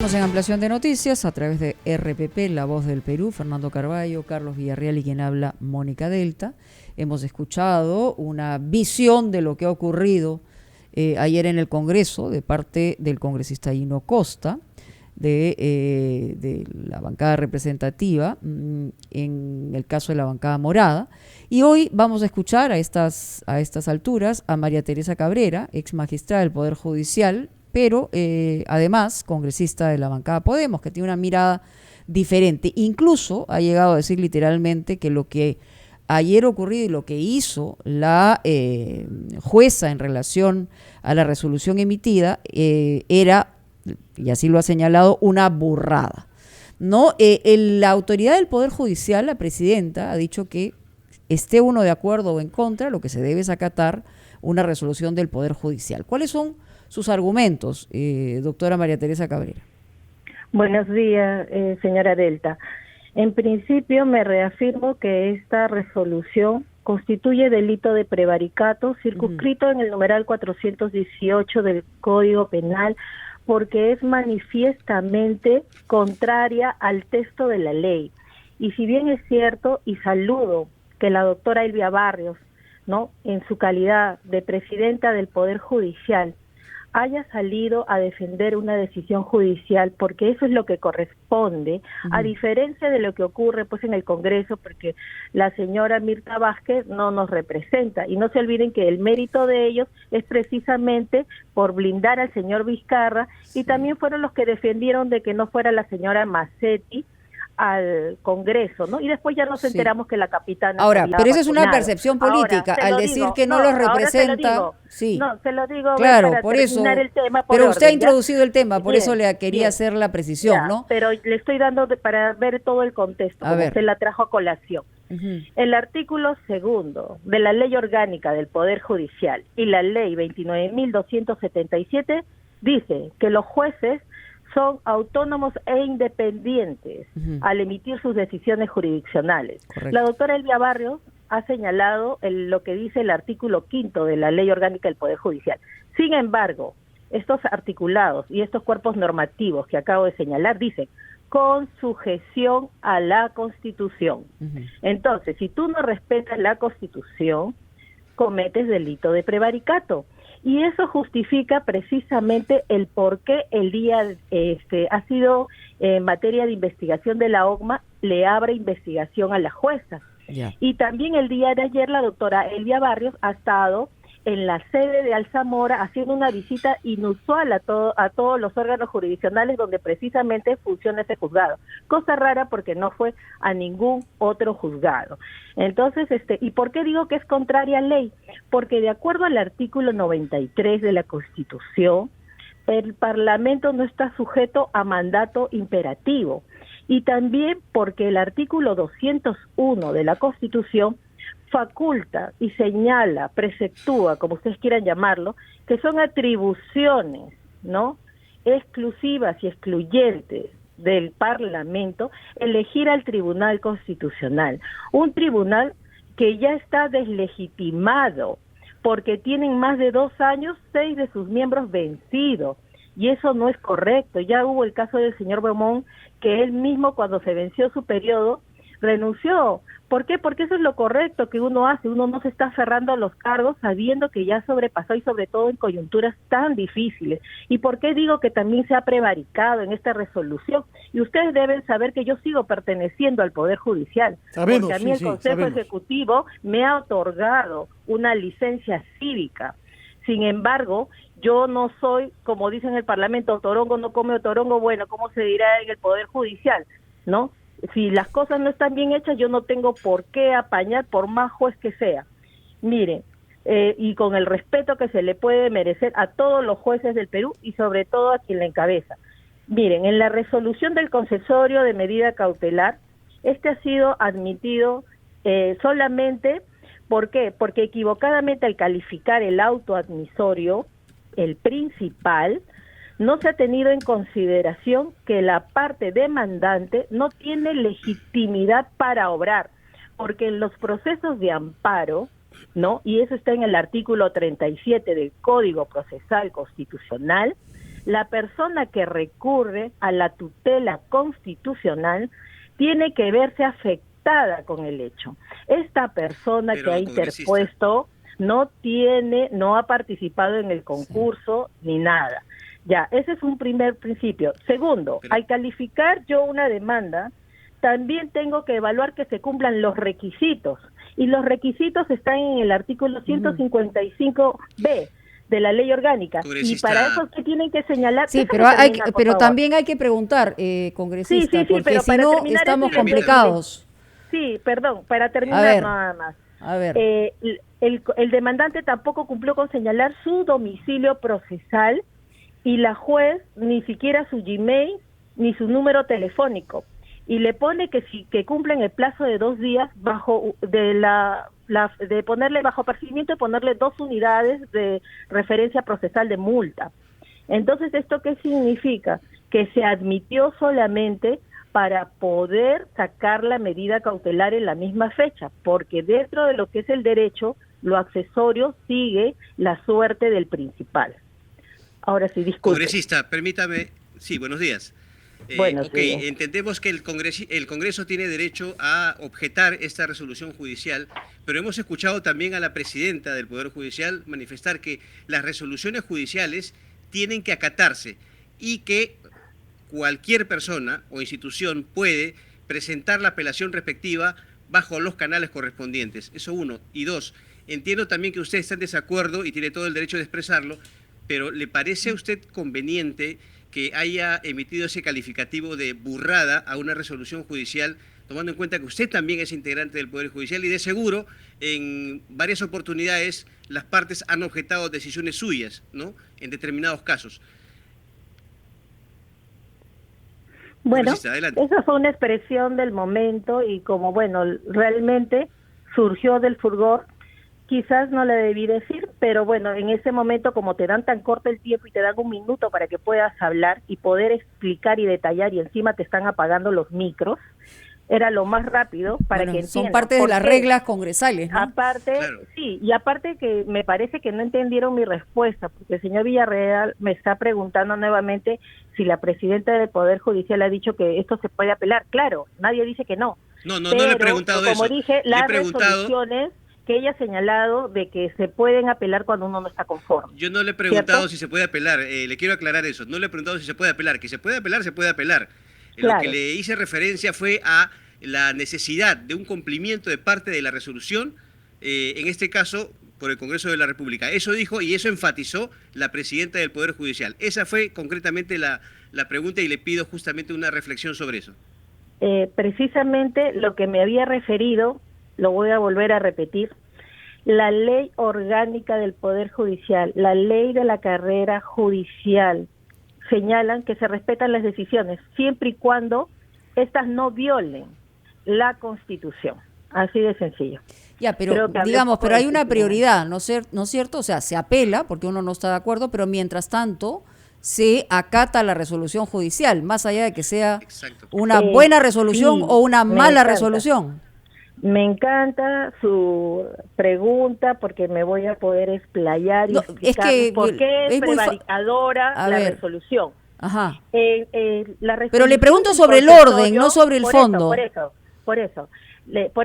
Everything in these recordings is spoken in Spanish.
En ampliación de noticias a través de RPP, La Voz del Perú, Fernando Carballo, Carlos Villarreal y quien habla, Mónica Delta. Hemos escuchado una visión de lo que ha ocurrido ayer en el Congreso de parte del congresista Hino Costa, de la bancada representativa, en el caso de la bancada morada. Y hoy vamos a escuchar a estas alturas a María Teresa Cabrera, ex magistrada del Poder Judicial, pero además congresista de la bancada Podemos, que tiene una mirada diferente. Incluso ha llegado a decir literalmente que lo que ayer ocurrido y lo que hizo la jueza en relación a la resolución emitida era, y así lo ha señalado, una burrada, ¿no? La autoridad del Poder Judicial, la presidenta, ha dicho que esté uno de acuerdo o en contra, lo que se debe es acatar una resolución del Poder Judicial. ¿Cuáles son sus argumentos, doctora María Teresa Cabrera? Buenos días, señora Delta. En principio me reafirmo que esta resolución constituye delito de prevaricato circunscrito en el numeral 418 del Código Penal, porque es manifiestamente contraria al texto de la ley. Y si bien es cierto, y saludo que la doctora Elvia Barrios, ¿no?, en su calidad de presidenta del Poder Judicial, haya salido a defender una decisión judicial, porque eso es lo que corresponde, a diferencia de lo que ocurre pues en el Congreso, porque la señora Mirta Vázquez no nos representa, y no se olviden que el mérito de ellos es precisamente por blindar al señor Vizcarra, y también fueron los que defendieron de que no fuera la señora Macetti al Congreso, ¿no? Y después ya nos enteramos que la capitana... Ahora, pero esa es una percepción política, al decir que no los representa... Sí, no, se lo digo claro, para por eso, el tema por pero orden, usted ha ¿ya? introducido el tema, por Bien, eso le quería hacer la precisión, ya, ¿no? pero le estoy dando para ver todo el contexto, como usted la trajo a colación. El artículo segundo de la Ley Orgánica del Poder Judicial y la Ley 29.277 dice que los jueces son autónomos e independientes al emitir sus decisiones jurisdiccionales. Correcto. La doctora Elvia Barrios ha señalado lo que dice el artículo 5 de la Ley Orgánica del Poder Judicial. Sin embargo, estos articulados y estos cuerpos normativos que acabo de señalar dicen con sujeción a la Constitución. Entonces, si tú no respetas la Constitución, cometes delito de prevaricato. Y eso justifica precisamente el por qué el día ha sido en materia de investigación de la OGMA, le abre investigación a la jueza. Y también el día de ayer la doctora Elvia Barrios ha estado en la sede de Alzamora haciendo una visita inusual a todos los órganos jurisdiccionales donde precisamente funciona ese juzgado. Cosa rara porque no fue a ningún otro juzgado. Entonces, ¿y por qué digo que es contraria a ley? Porque de acuerdo al artículo 93 de la Constitución, el Parlamento no está sujeto a mandato imperativo. Y también porque el artículo 201 de la Constitución faculta y señala, preceptúa, como ustedes quieran llamarlo, que son atribuciones, ¿no?, exclusivas y excluyentes del Parlamento elegir al Tribunal Constitucional, un tribunal que ya está deslegitimado porque tienen más de 2 años, 6 de sus miembros vencidos, y eso no es correcto. Ya hubo el caso del señor Beaumont, que él mismo cuando se venció su periodo renunció. ¿Por qué? Porque eso es lo correcto que uno hace, uno no se está aferrando a los cargos sabiendo que ya sobrepasó y sobre todo en coyunturas tan difíciles. ¿Y por qué digo que también se ha prevaricado en esta resolución? Y ustedes deben saber que yo sigo perteneciendo al Poder Judicial, porque a mí el Consejo Ejecutivo me ha otorgado una licencia cívica. Sin embargo, yo no soy, como dicen en el Parlamento, torongo no come torongo, bueno, ¿cómo se dirá en el Poder Judicial? ¿No? Si las cosas no están bien hechas, yo no tengo por qué apañar por más juez que sea. Miren, y con el respeto que se le puede merecer a todos los jueces del Perú y sobre todo a quien la encabeza. Miren, en la resolución del concesorio de medida cautelar, ha sido admitido solamente, ¿por qué? Porque equivocadamente al calificar el auto admisorio, el principal, no se ha tenido en consideración que la parte demandante no tiene legitimidad para obrar, porque en los procesos de amparo, ¿no?, y eso está en el artículo 37 del Código Procesal Constitucional, la persona que recurre a la tutela constitucional tiene que verse afectada con el hecho. Esta persona que ha interpuesto no ha participado en el concurso ni nada. Ya, ese es un primer principio. Segundo, al calificar yo una demanda, también tengo que evaluar que se cumplan los requisitos. Y los requisitos están en el artículo 155B de la ley orgánica. Y para eso, ¿qué tienen que señalar? Sí, pero también hay que preguntar, congresista, porque si no estamos complicados. Sí, perdón, para terminar nada más. A ver. El demandante tampoco cumplió con señalar su domicilio procesal y la juez ni siquiera su Gmail ni su número telefónico. Y le pone que cumplen el plazo de 2 días de ponerle bajo apercibimiento y ponerle 2 unidades de referencia procesal de multa. Entonces, ¿esto qué significa? Que se admitió solamente para poder sacar la medida cautelar en la misma fecha, porque dentro de lo que es el derecho, lo accesorio sigue la suerte del principal. Ahora sí, disculpe. Congresista, permítame. Sí, buenos días. Buenos días. Entendemos que el Congreso tiene derecho a objetar esta resolución judicial, pero hemos escuchado también a la presidenta del Poder Judicial manifestar que las resoluciones judiciales tienen que acatarse y que cualquier persona o institución puede presentar la apelación respectiva bajo los canales correspondientes. Eso uno. Y dos, entiendo también que usted está en desacuerdo y tiene todo el derecho de expresarlo, pero ¿le parece a usted conveniente que haya emitido ese calificativo de burrada a una resolución judicial, tomando en cuenta que usted también es integrante del Poder Judicial y de seguro en varias oportunidades las partes han objetado decisiones suyas, ¿no?, en determinados casos? Bueno, esa fue una expresión del momento y como, realmente surgió del furgor, quizás no la debí decir, pero bueno, en ese momento como te dan tan corto el tiempo y te dan 1 minuto para que puedas hablar y poder explicar y detallar y encima te están apagando los micros, era lo más rápido para que entiendan. Son parte de las reglas congresales, ¿no? Aparte, claro. Sí, y aparte que me parece que no entendieron mi respuesta, porque el señor Villarreal me está preguntando nuevamente si la presidenta del Poder Judicial ha dicho que esto se puede apelar. Claro, nadie dice que no. No le he preguntado eso. Como dije, las resoluciones que ella ha señalado de que se pueden apelar cuando uno no está conforme. Yo no le he preguntado si se puede apelar, le quiero aclarar eso, no le he preguntado si se puede apelar, que se puede apelar, se puede apelar. Claro. Lo que le hice referencia fue a la necesidad de un cumplimiento de parte de la resolución, en este caso por el Congreso de la República. Eso dijo y eso enfatizó la presidenta del Poder Judicial. Esa fue concretamente la pregunta y le pido justamente una reflexión sobre eso. Precisamente lo que me había referido, lo voy a volver a repetir, la ley orgánica del Poder Judicial, la ley de la carrera judicial, señalan que se respetan las decisiones, siempre y cuando estas no violen la Constitución. Así de sencillo. Ya, pero digamos, pero hay una prioridad, ¿no es cierto? O sea, se apela porque uno no está de acuerdo, pero mientras tanto se acata la resolución judicial, más allá de que sea una buena resolución o una mala resolución. Me encanta su pregunta porque me voy a poder explayar y explicar por qué es prevaricadora la resolución. Ajá. La resolución. Pero le pregunto sobre el orden, no sobre el fondo. Por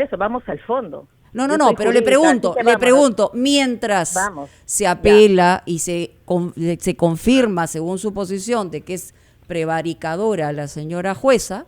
eso, vamos al fondo. No, pero le pregunto, mientras se apela y se confirma, según su posición, de que es prevaricadora la señora jueza,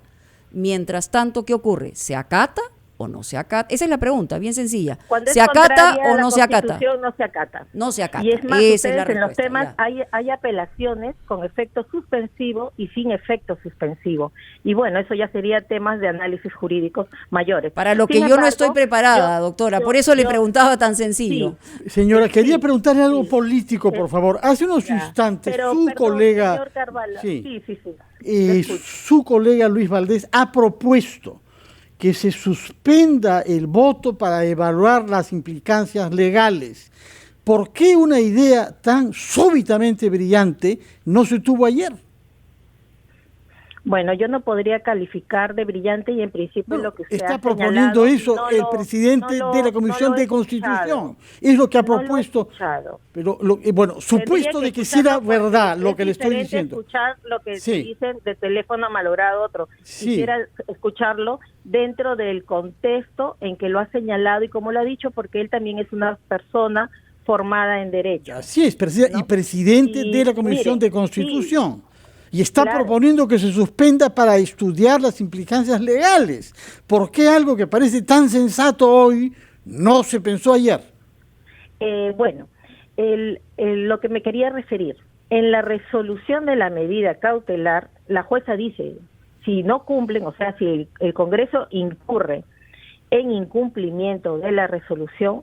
mientras tanto, ¿qué ocurre? ¿Se acata o no se acata? Esa es la pregunta, bien sencilla. ¿Se acata o no se acata? No se acata. No se acata. Y es más, ustedes en los temas hay apelaciones con efecto suspensivo y sin efecto suspensivo. Y bueno, eso ya sería temas de análisis jurídicos mayores. Para lo que yo no estoy preparada, doctora, por eso le preguntaba tan sencillo. Sí. Señora, quería preguntarle algo político, por favor. Hace unos instantes su colega... Señor Carvalho, su colega Luis Valdés ha propuesto que se suspenda el voto para evaluar las implicancias legales. ¿Por qué una idea tan súbitamente brillante no se tuvo ayer? Bueno, yo no podría calificar de brillante y en principio lo que usted está ha proponiendo señalado, eso el presidente de la Comisión de Constitución. Es lo que ha propuesto. Pero bueno, supuesto de que sea verdad lo que le estoy diciendo. Escuchar lo que dicen de teléfono malogrado otro. Sí. Quisiera escucharlo dentro del contexto en que lo ha señalado y como lo ha dicho, porque él también es una persona formada en derecho. Así es, ¿no? Y presidente de la Comisión de Constitución. Sí. Y está proponiendo que se suspenda para estudiar las implicancias legales. ¿Por qué algo que parece tan sensato hoy no se pensó ayer? Bueno, lo que me quería referir, en la resolución de la medida cautelar, la jueza dice, si no cumplen, o sea, si el Congreso incurre en incumplimiento de la resolución,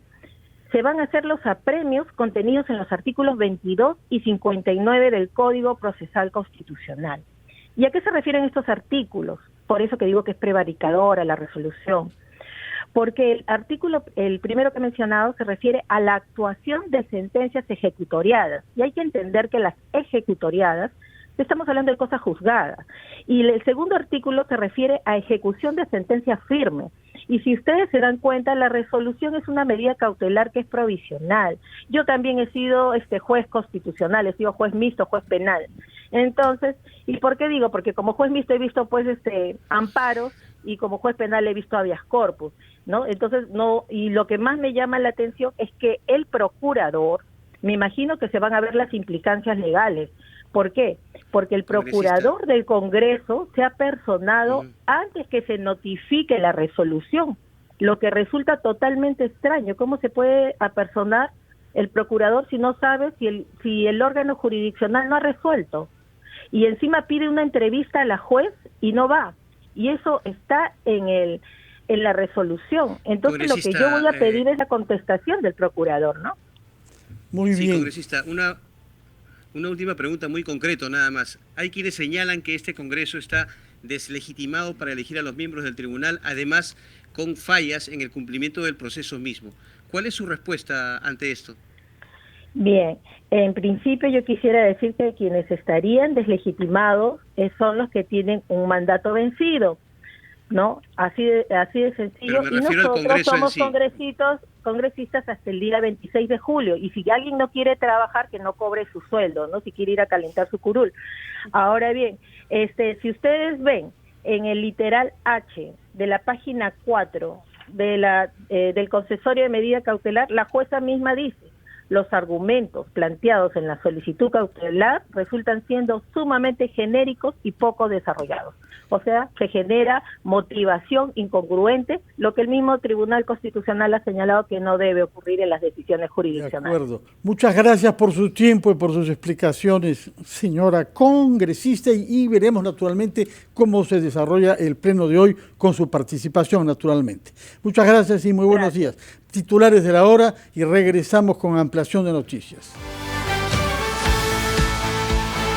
se van a hacer los apremios contenidos en los artículos 22 y 59 del Código Procesal Constitucional. ¿Y a qué se refieren estos artículos? Por eso que digo que es prevaricadora la resolución. Porque el artículo, el primero que he mencionado, se refiere a la actuación de sentencias ejecutoriadas. Y hay que entender que las ejecutoriadas, estamos hablando de cosas juzgadas. Y el segundo artículo se refiere a ejecución de sentencias firmes. Y si ustedes se dan cuenta, la resolución es una medida cautelar que es provisional. Yo también he sido juez constitucional, he sido juez mixto, juez penal. Entonces, ¿y por qué digo? Porque como juez mixto he visto amparos y como juez penal he visto habeas corpus, ¿no? Entonces, no, y lo que más me llama la atención es que el procurador, me imagino que se van a ver las implicancias legales. ¿Por qué? Porque el procurador del Congreso se ha personado antes que se notifique la resolución, lo que resulta totalmente extraño. ¿Cómo se puede apersonar el procurador si no sabe si el órgano jurisdiccional no ha resuelto? Y encima pide una entrevista a la juez y no va. Y eso está en la resolución. Entonces lo que yo voy a pedir es la contestación del procurador, ¿no? Muy bien. Congresista, una última pregunta muy concreto nada más. Hay quienes señalan que este Congreso está deslegitimado para elegir a los miembros del tribunal, además con fallas en el cumplimiento del proceso mismo. ¿Cuál es su respuesta ante esto? Bien, en principio yo quisiera decir que quienes estarían deslegitimados son los que tienen un mandato vencido, ¿no? Así de sencillo. Y nosotros somos congresistas hasta el día 26 de julio. Y si alguien no quiere trabajar, que no cobre su sueldo, ¿no? Si quiere ir a calentar su curul. Ahora bien, si ustedes ven en el literal H de la página 4 del concesorio de medida cautelar, la jueza misma dice: los argumentos planteados en la solicitud cautelar resultan siendo sumamente genéricos y poco desarrollados. O sea, se genera motivación incongruente, lo que el mismo Tribunal Constitucional ha señalado que no debe ocurrir en las decisiones jurisdiccionales. De acuerdo. Muchas gracias por su tiempo y por sus explicaciones, señora congresista, y veremos naturalmente cómo se desarrolla el pleno de hoy con su participación, naturalmente. Muchas gracias y muy buenos días. Titulares de la hora y regresamos con ampliación de noticias.